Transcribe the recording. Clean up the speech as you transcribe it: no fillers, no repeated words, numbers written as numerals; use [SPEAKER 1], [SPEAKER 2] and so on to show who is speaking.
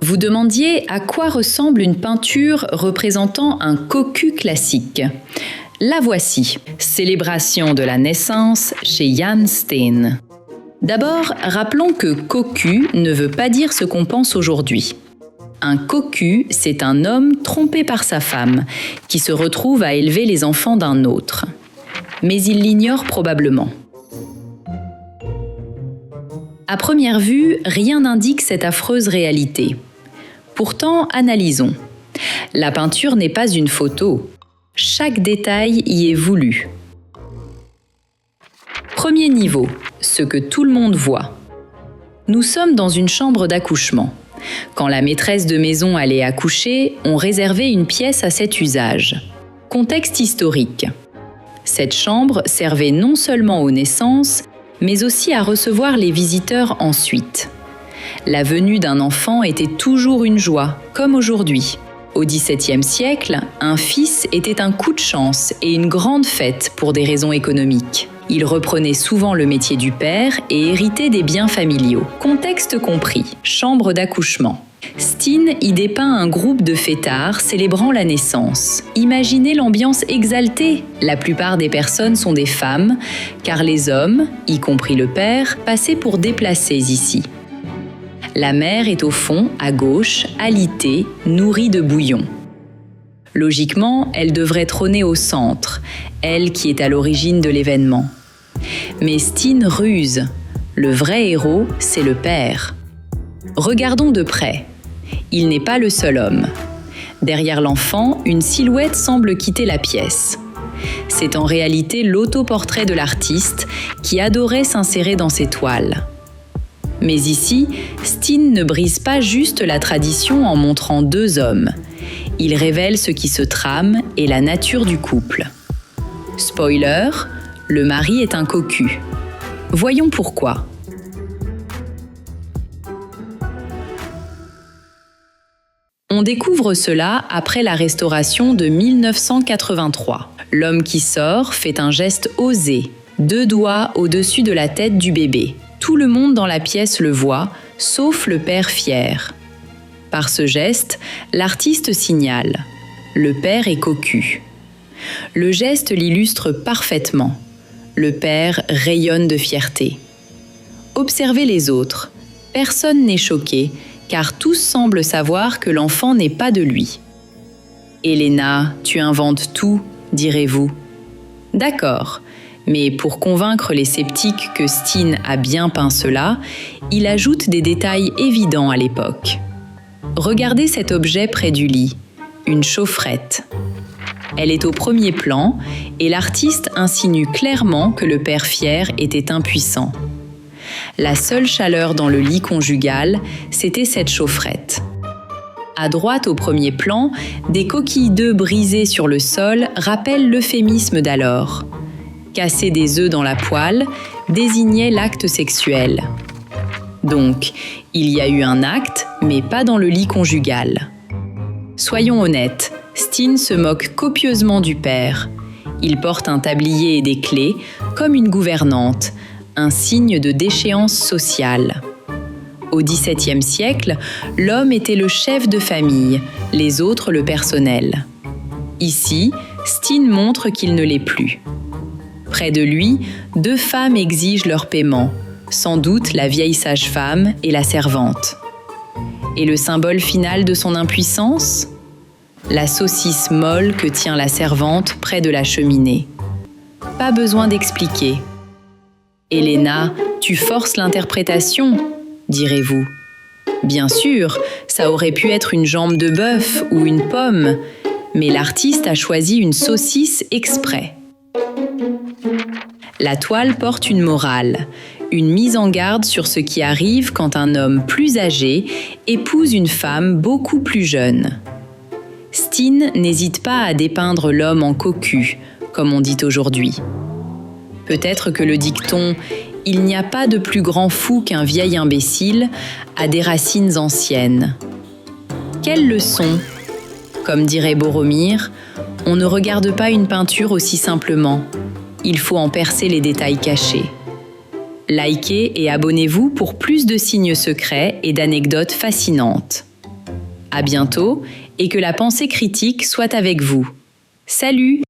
[SPEAKER 1] Vous demandiez à quoi ressemble une peinture représentant un cocu classique. La voici, Célébration de la naissance chez Jan Steen. D'abord, rappelons que cocu ne veut pas dire ce qu'on pense aujourd'hui. Un cocu, c'est un homme trompé par sa femme, qui se retrouve à élever les enfants d'un autre. Mais il l'ignore probablement. À première vue, rien n'indique cette affreuse réalité. Pourtant, analysons. La peinture n'est pas une photo. Chaque détail y est voulu. Premier niveau, ce que tout le monde voit. Nous sommes dans une chambre d'accouchement. Quand la maîtresse de maison allait accoucher, on réservait une pièce à cet usage. Contexte historique. Cette chambre servait non seulement aux naissances, mais aussi à recevoir les visiteurs ensuite. La venue d'un enfant était toujours une joie, comme aujourd'hui. Au XVIIe siècle, un fils était un coup de chance et une grande fête pour des raisons économiques. Il reprenait souvent le métier du père et héritait des biens familiaux. Contexte compris, chambre d'accouchement. Steen y dépeint un groupe de fêtards célébrant la naissance. Imaginez l'ambiance exaltée. La plupart des personnes sont des femmes, car les hommes, y compris le père, passaient pour déplacés ici. La mère est au fond, à gauche, alitée, nourrie de bouillon. Logiquement, elle devrait trôner au centre, elle qui est à l'origine de l'événement. Mais Steen ruse. Le vrai héros, c'est le père. Regardons de près. Il n'est pas le seul homme. Derrière l'enfant, une silhouette semble quitter la pièce. C'est en réalité l'autoportrait de l'artiste qui adorait s'insérer dans ses toiles. Mais ici, Steen ne brise pas juste la tradition en montrant deux hommes. Il révèle ce qui se trame et la nature du couple. Spoiler, le mari est un cocu. Voyons pourquoi. On découvre cela après la restauration de 1983. L'homme qui sort fait un geste osé, 2 doigts au-dessus de la tête du bébé. Tout le monde dans la pièce le voit, sauf le père fier. Par ce geste, l'artiste signale « Le père est cocu ». Le geste l'illustre parfaitement. Le père rayonne de fierté. Observez les autres. Personne n'est choqué, car tous semblent savoir que l'enfant n'est pas de lui. « Elena, tu inventes tout, direz-vous. » D'accord, mais pour convaincre les sceptiques que Steen a bien peint cela, il ajoute des détails évidents à l'époque. Regardez cet objet près du lit, une chaufferette. Elle est au premier plan et l'artiste insinue clairement que le père fier était impuissant. La seule chaleur dans le lit conjugal, c'était cette chaufferette. À droite au premier plan, des coquilles d'œufs brisées sur le sol rappellent l'euphémisme d'alors. Casser des œufs dans la poêle désignait l'acte sexuel. Donc, il y a eu un acte, mais pas dans le lit conjugal. Soyons honnêtes, Steen se moque copieusement du père. Il porte un tablier et des clés, comme une gouvernante, un signe de déchéance sociale. Au XVIIe siècle, l'homme était le chef de famille, les autres le personnel. Ici, Steen montre qu'il ne l'est plus. Près de lui, 2 femmes exigent leur paiement, sans doute la vieille sage-femme et la servante. Et le symbole final de son impuissance ? La saucisse molle que tient la servante près de la cheminée. Pas besoin d'expliquer. « Elena, tu forces l'interprétation », direz-vous. Bien sûr, ça aurait pu être une jambe de bœuf ou une pomme, mais l'artiste a choisi une saucisse exprès. La toile porte une morale, une mise en garde sur ce qui arrive quand un homme plus âgé épouse une femme beaucoup plus jeune. Steen n'hésite pas à dépeindre l'homme en cocu, comme on dit aujourd'hui. Peut-être que le dicton « Il n'y a pas de plus grand fou qu'un vieil imbécile » a des racines anciennes. Quelle leçon ? Comme dirait Boromir, on ne regarde pas une peinture aussi simplement. Il faut en percer les détails cachés. Likez et abonnez-vous pour plus de signes secrets et d'anecdotes fascinantes. À bientôt et que la pensée critique soit avec vous. Salut!